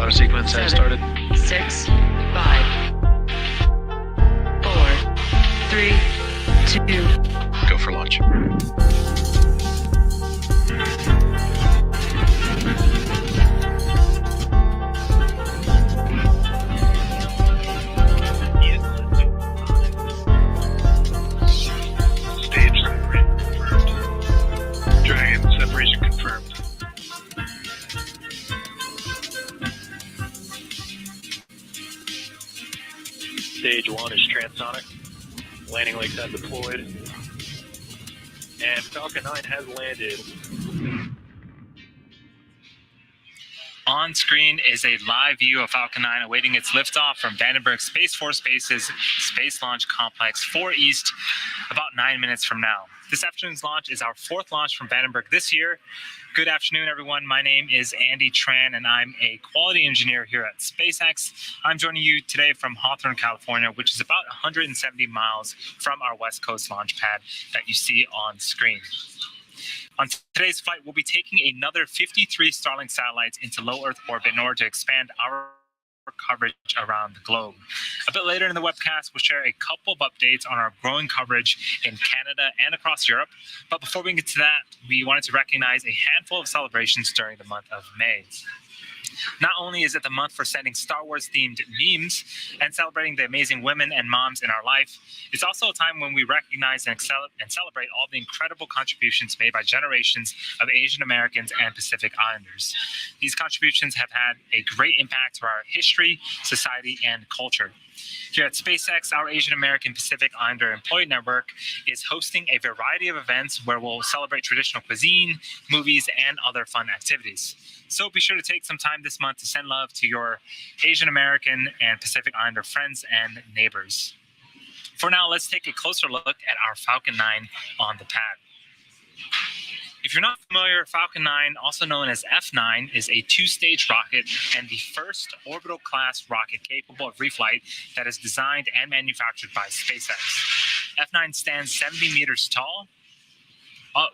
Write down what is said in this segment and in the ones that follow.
auto sequence has started. 6, 5, 4, 3, 2. Go for launch. Stage separation confirmed. Dragon separation confirmed. Stage 1 is transonic. Landing legs have deployed. And Falcon 9 has landed. On screen is a live view of Falcon 9 awaiting its liftoff from Vandenberg Space Force Base's Space Launch Complex 4 East about 9 minutes from now. This afternoon's launch is our 4th launch from Vandenberg this year. Good afternoon, everyone. My name is Andy Tran, and I'm a quality engineer here at SpaceX. I'm joining you today from Hawthorne, California, which is about 170 miles from our West Coast launch pad that you see on screen. On today's flight, we'll be taking another 53 Starling satellites into low Earth orbit in order to expand our coverage around the globe. A bit later in the webcast, we'll share a couple of updates on our growing coverage in Canada and across Europe. But before we get to that, we wanted to recognize a handful of celebrations during the month of May. Not only is it the month for sending Star Wars-themed memes and celebrating the amazing women and moms in our life, it's also a time when we recognize and celebrate all the incredible contributions made by generations of Asian Americans and Pacific Islanders. These contributions have had a great impact to our history, society, and culture. Here at SpaceX, our Asian American Pacific Islander Employee Network is hosting a variety of events where we'll celebrate traditional cuisine, movies, and other fun activities. So be sure to take some time this month to send love to your Asian American and Pacific Islander friends and neighbors. For now, let's take a closer look at our Falcon 9 on the pad. If you're not familiar, Falcon 9, also known as F9, is a 2-stage rocket and the first orbital-class rocket capable of reflight that is designed and manufactured by SpaceX. F9 stands 70 meters tall,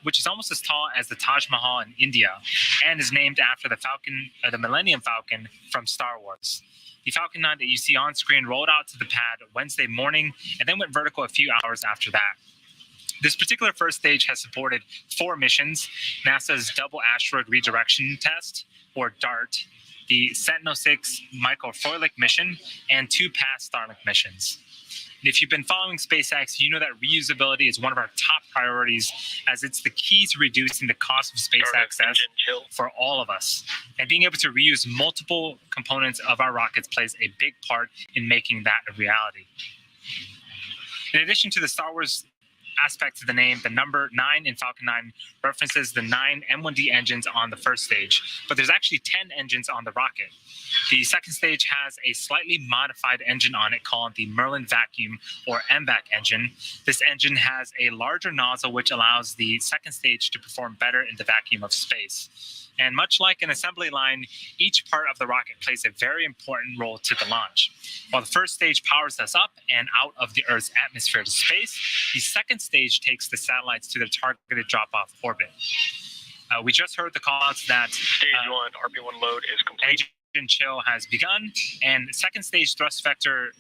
which is almost as tall as the Taj Mahal in India, and is named after the Millennium Falcon from Star Wars. The Falcon 9 that you see on screen rolled out to the pad Wednesday morning and then went vertical a few hours after that. This particular first stage has supported 4 missions: NASA's Double Asteroid Redirection Test, or DART, the Sentinel-6 Microfluidic mission, and 2 past Starlink missions. And if you've been following SpaceX, you know that reusability is one of our top priorities, as it's the key to reducing the cost of space access for all of us. And being able to reuse multiple components of our rockets plays a big part in making that a reality. In addition to the Star Wars aspects of the name, the number 9 in Falcon 9 references the 9 M1D engines on the first stage, but there's actually 10 engines on the rocket. The second stage has a slightly modified engine on it called the Merlin Vacuum, or MVAC engine. This engine has a larger nozzle, which allows the second stage to perform better in the vacuum of space. And much like an assembly line, each part of the rocket plays a very important role to the launch. While the first stage powers us up and out of the Earth's atmosphere to space, the second stage takes the satellites to their targeted drop-off orbit. We just heard the calls that Stage 1 RP1 load is complete. Engine chill has begun, and second stage thrust vector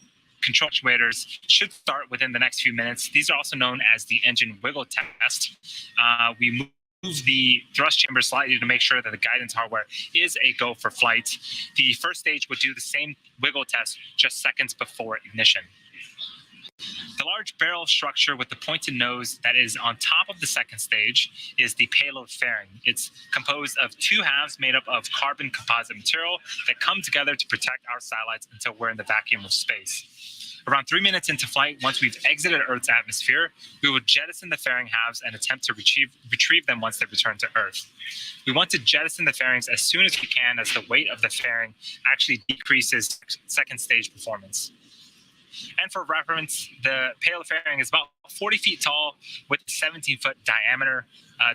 control actuators should start within the next few minutes. These are also known as the engine wiggle test. We move the thrust chamber slightly to make sure that the guidance hardware is a go for flight. The first stage would do the same wiggle test just seconds before ignition. The large barrel structure with the pointed nose that is on top of the second stage is the payload fairing. It's composed of 2 halves made up of carbon composite material that come together to protect our satellites until we're in the vacuum of space. Around 3 minutes into flight, once we've exited Earth's atmosphere, we will jettison the fairing halves and attempt to retrieve them once they return to Earth. We want to jettison the fairings as soon as we can, as the weight of the fairing actually decreases second stage performance. And for reference, the payload fairing is about 40 feet tall with a 17-foot diameter.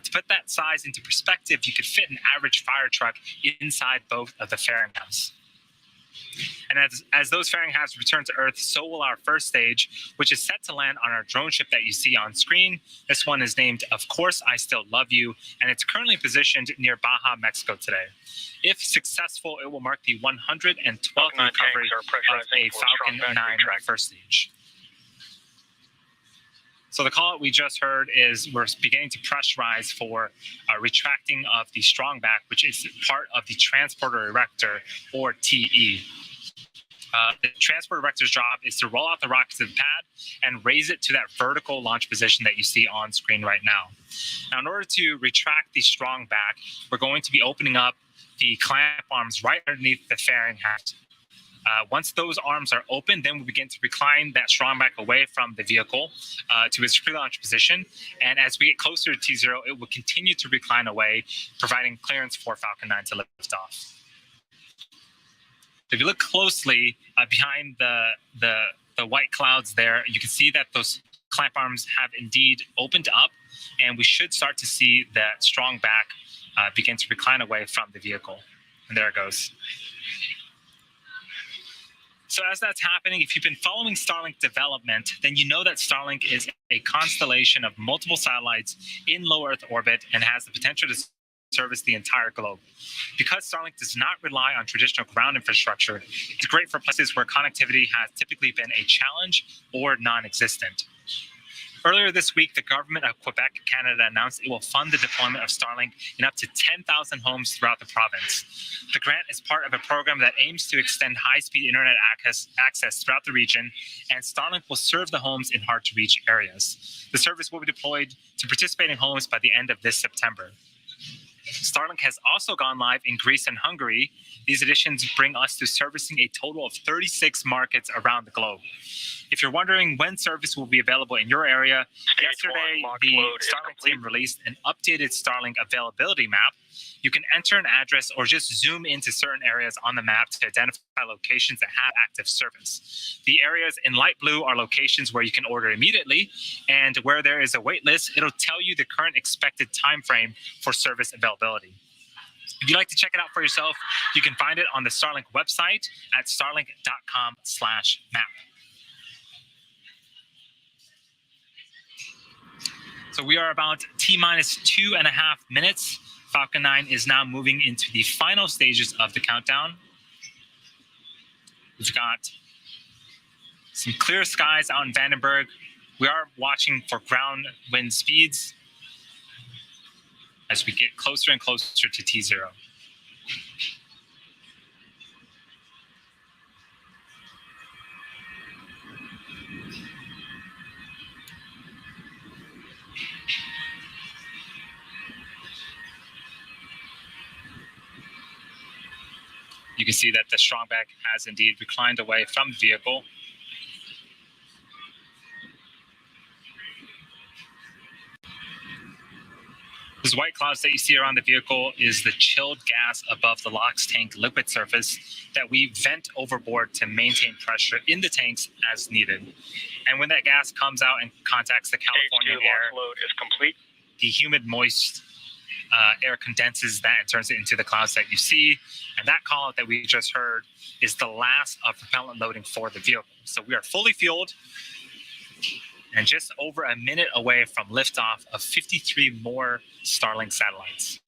To put that size into perspective, you could fit an average fire truck inside both of the fairing halves. And as those fairing halves return to Earth, so will our first stage, which is set to land on our drone ship that you see on screen. This one is named, Of Course I Still Love You, and it's currently positioned near Baja, Mexico today. If successful, it will mark the 112th recovery of a Falcon 9 first stage. So the call we just heard is we're beginning to pressurize for retracting of the strong back, which is part of the transporter erector, or TE. The transporter erector's job is to roll out the rocket to the pad and raise it to that vertical launch position that you see on screen right now. Now, in order to retract the strong back, we're going to be opening up the clamp arms right underneath the fairing haft. Once those arms are open, then we begin to recline that strong back away from the vehicle to its pre-launch position. And as we get closer to T0, it will continue to recline away, providing clearance for Falcon 9 to lift off. If you look closely behind the white clouds there, you can see that those clamp arms have indeed opened up, and we should start to see that strong back begin to recline away from the vehicle. And there it goes. So as that's happening, if you've been following Starlink development, then you know that Starlink is a constellation of multiple satellites in low Earth orbit and has the potential to service the entire globe. Because Starlink does not rely on traditional ground infrastructure, it's great for places where connectivity has typically been a challenge or non-existent. Earlier this week, the government of Quebec, Canada, announced it will fund the deployment of Starlink in up to 10,000 homes throughout the province. The grant is part of a program that aims to extend high-speed internet access throughout the region, and Starlink will serve the homes in hard-to-reach areas. The service will be deployed to participating homes by the end of this September. Starlink has also gone live in Greece and Hungary. These additions bring us to servicing a total of 36 markets around the globe. If you're wondering when service will be available in your area, yesterday the Starlink team released an updated Starlink availability map. You can enter an address or just zoom into certain areas on the map to identify locations that have active service. The areas in light blue are locations where you can order immediately, and where there is a wait list, it'll tell you the current expected time frame for service availability. If you'd like to check it out for yourself, you can find it on the Starlink website at starlink.com/map. So we are about T-minus 2.5 minutes. Falcon 9 is now moving into the final stages of the countdown. We've got some clear skies out in Vandenberg. We are watching for ground wind speeds as we get closer and closer to T0. You can see that the strongback has indeed reclined away from the vehicle. Those white clouds that you see around the vehicle is the chilled gas above the LOX tank liquid surface that we vent overboard to maintain pressure in the tanks as needed. And when that gas comes out and contacts the California air, load is complete. The humid, moist air condenses that and turns it into the clouds that you see. And that call out that we just heard is the last of propellant loading for the vehicle. So we are fully fueled and just over a minute away from liftoff of 53 more Starlink satellites.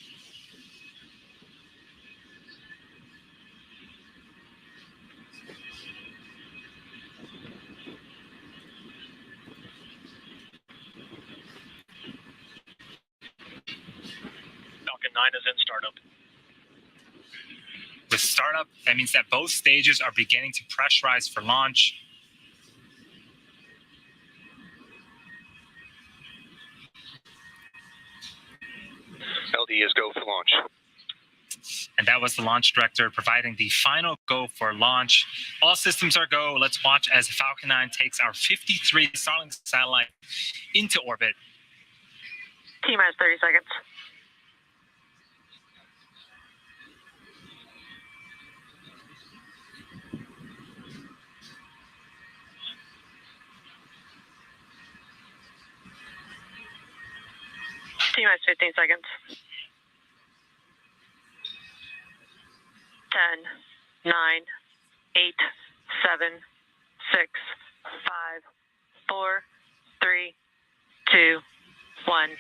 Falcon 9 is in startup. With startup, that means that both stages are beginning to pressurize for launch. LD is go for launch. And that was the launch director providing the final go for launch. All systems are go. Let's watch as Falcon 9 takes our 53 Starlink satellite into orbit. T-minus 30 seconds. T-minus 15 seconds. 10, 9, 8, 7, 6, 5, 4, 3, 2, 1,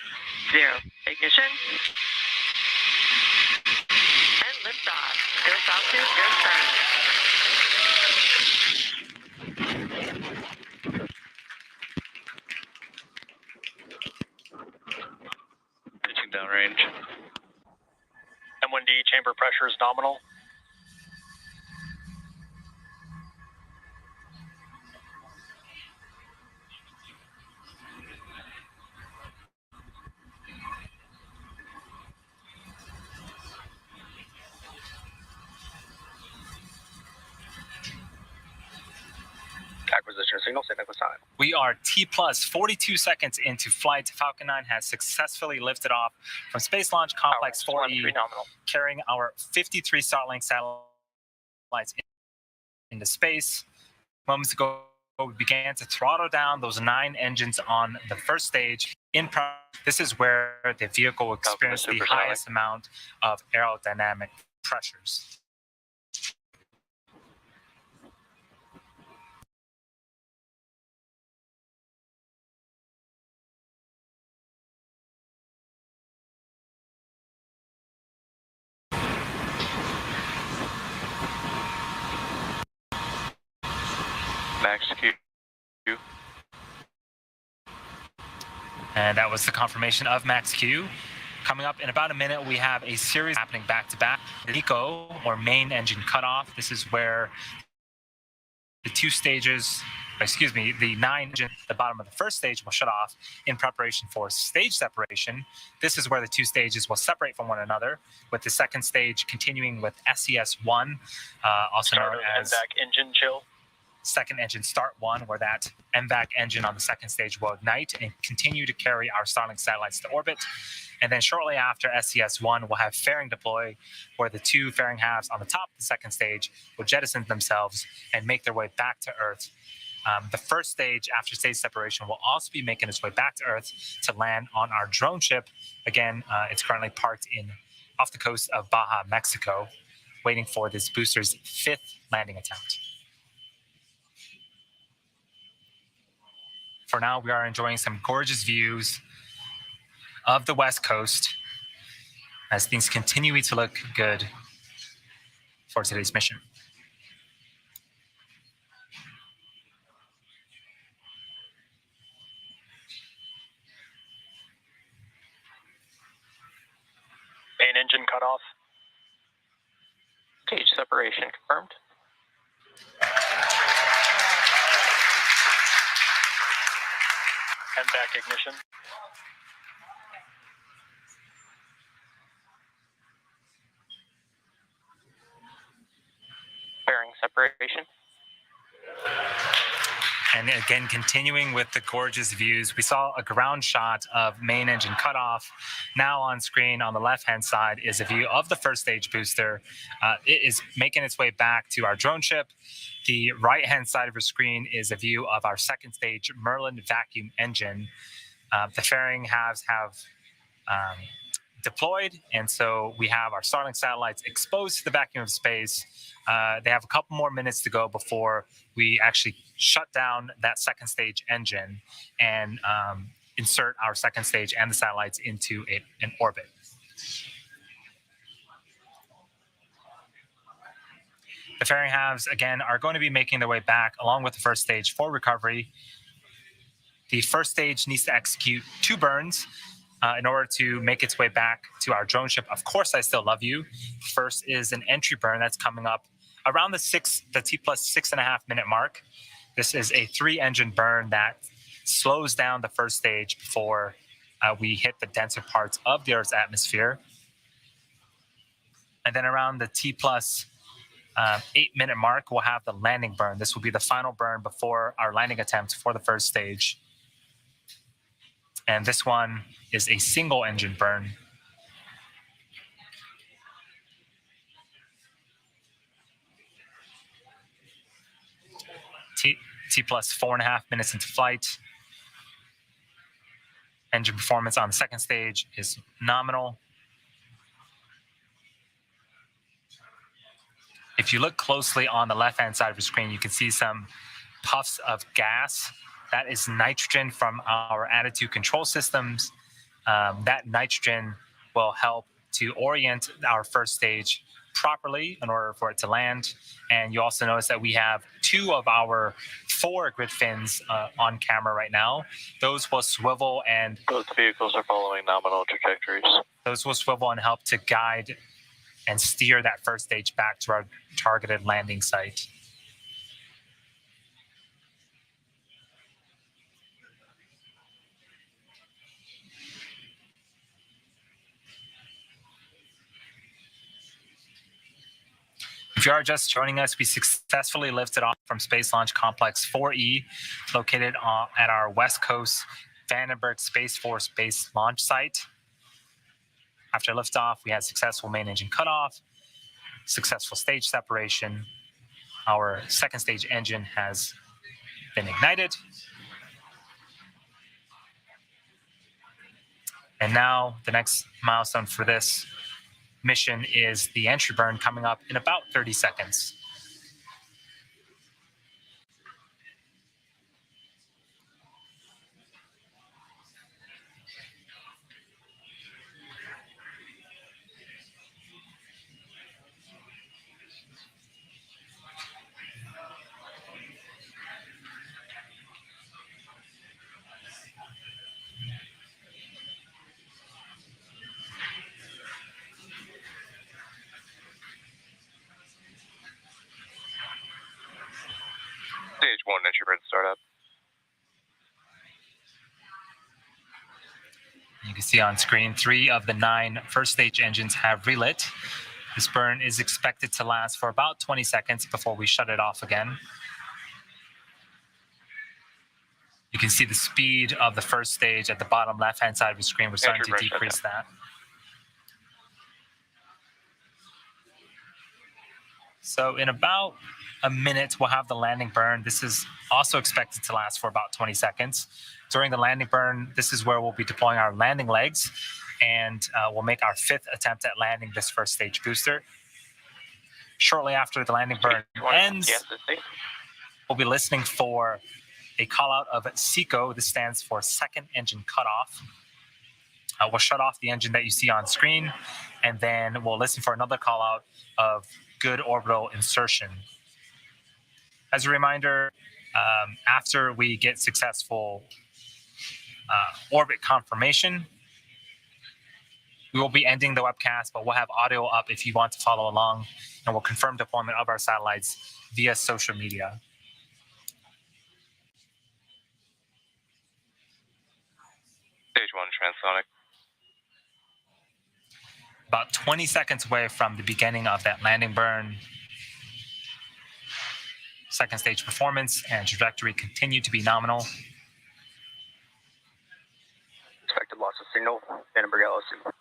0. Ignition. And liftoff. Go Falcon, go Starling. Pitching downrange. M1D chamber pressure is nominal. Acquisition signal, technical time. We are T plus 42 seconds into flight. Falcon 9 has successfully lifted off from Space Launch Complex 4E, nominal. carrying our 53 Starling satellites into space. Moments ago, we began to throttle down those 9 engines on the first stage. This is where the vehicle experienced the highest amount of aerodynamic pressures. Max Q. And that was the confirmation of Max Q. Coming up in about a minute, we have a series happening back-to-back. MECO, or main engine cutoff. This is where the 9 engines at the bottom of the first stage will shut off in preparation for stage separation. This is where the 2 stages will separate from one another, with the second stage continuing with SES-1, also known as engine chill. second engine start 1, where that MVAC engine on the second stage will ignite and continue to carry our Starling satellites to orbit. And then shortly after SES-1, we'll have fairing deploy, where the 2 fairing halves on the top of the second stage will jettison themselves and make their way back to Earth. The first stage after stage separation will also be making its way back to Earth to land on our drone ship. Again, it's currently parked off the coast of Baja, Mexico, waiting for this booster's 5th landing attempt. For now, we are enjoying some gorgeous views of the West Coast as things continue to look good for today's mission. Main engine cutoff. Stage separation confirmed. MVAC ignition. Fairing separation. And again, continuing with the gorgeous views, we saw a ground shot of main engine cutoff. Now on screen on the left-hand side is a view of the first stage booster. It is making its way back to our drone ship. The right-hand side of your screen is a view of our second stage Merlin vacuum engine. The fairing halves have deployed, and so we have our Starling satellites exposed to the vacuum of space. They have a couple more minutes to go before we actually shut down that second stage engine and insert our second stage and the satellites into an orbit. The fairing halves, again, are going to be making their way back along with the first stage for recovery. The first stage needs to execute 2 burns in order to make its way back to our drone ship. Of course, I still love you. First is an entry burn that's coming up around the T plus 6.5 minute mark. This is a 3-engine burn that slows down the first stage before we hit the denser parts of the Earth's atmosphere. And then around the T plus 8-minute mark, we'll have the landing burn. This will be the final burn before our landing attempt for the first stage. And this one is a single engine burn. T plus 4.5 minutes into flight. Engine performance on the second stage is nominal. If you look closely on the left-hand side of your screen, you can see some puffs of gas. That is nitrogen from our attitude control systems. That nitrogen will help to orient our first stage properly in order for it to land. And you also notice that we have 2 of our 4 grid fins on camera right now. Those will swivel and Both vehicles are following nominal trajectories. those will swivel and help to guide and steer that first stage back to our targeted landing site. If you are just joining us, we successfully lifted off from Space Launch Complex 4E, located at our West Coast Vandenberg Space Force Base launch site. After liftoff, we had successful main engine cutoff, successful stage separation. Our second stage engine has been ignited. And now the next milestone for this mission is the entry burn coming up in about 30 seconds. Stage 1 entry burn startup. You can see on screen 3 of the 9 first stage engines have relit. This burn is expected to last for about 20 seconds before we shut it off again. You can see the speed of the first stage at the bottom left-hand side of the screen. We're starting to decrease that. So in about a minute, we'll have the landing burn. This is also expected to last for about 20 seconds. During the landing burn, this is where we'll be deploying our landing legs, and we'll make our 5th attempt at landing this first stage booster. Shortly after the landing burn ends, we'll be listening for a call out of SECO. This stands for second engine cutoff. We'll shut off the engine that you see on screen, and then we'll listen for another call out of good orbital insertion. As a reminder, after we get successful orbit confirmation, we will be ending the webcast, but we'll have audio up if you want to follow along, and we'll confirm deployment of our satellites via social media. Stage 1 transonic. About 20 seconds away from the beginning of that landing burn. Second stage performance and trajectory continue to be nominal. Expected loss of signal, Vandenberg LSC.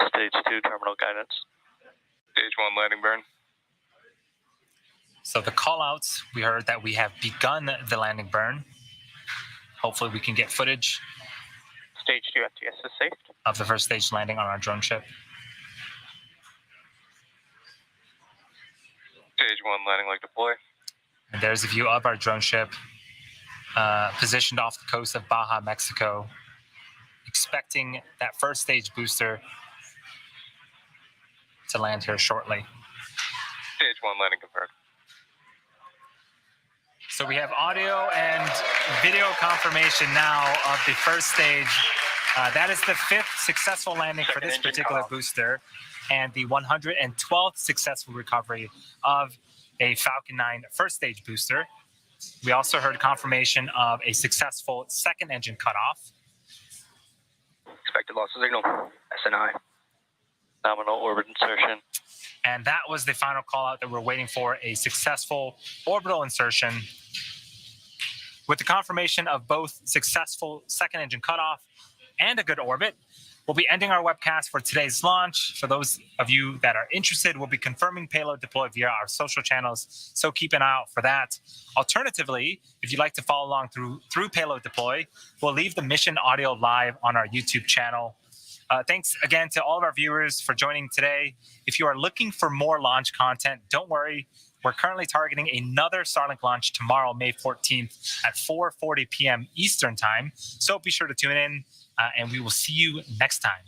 Stage 2 terminal guidance. Stage 1 landing burn. So the callouts, we heard that we have begun the landing burn. Hopefully we can get footage Stage 2 FTS is safe. of the first stage landing on our drone ship. Stage 1 landing leg deploy. And there's a view of our drone ship positioned off the coast of Baja, Mexico, expecting that first stage booster to land here shortly. Stage 1 landing confirmed. So we have audio and video confirmation now of the first stage. That is the 5th successful landing for this particular booster, and the 112th successful recovery of a Falcon 9 first stage booster. We also heard confirmation of a successful second engine cutoff. Expected loss of signal, SNI. Nominal orbit insertion. And that was the final call out that we're waiting for, a successful orbital insertion. With the confirmation of both successful second engine cutoff and a good orbit, we'll be ending our webcast for today's launch. For those of you that are interested, we'll be confirming payload deploy via our social channels, so keep an eye out for that. Alternatively, if you'd like to follow along through payload deploy, we'll leave the mission audio live on our YouTube channel. Thanks again to all of our viewers for joining today. If you are looking for more launch content, don't worry. We're currently targeting another Starlink launch tomorrow, May 14th at 4:40 p.m. Eastern Time. So be sure to tune in, and we will see you next time.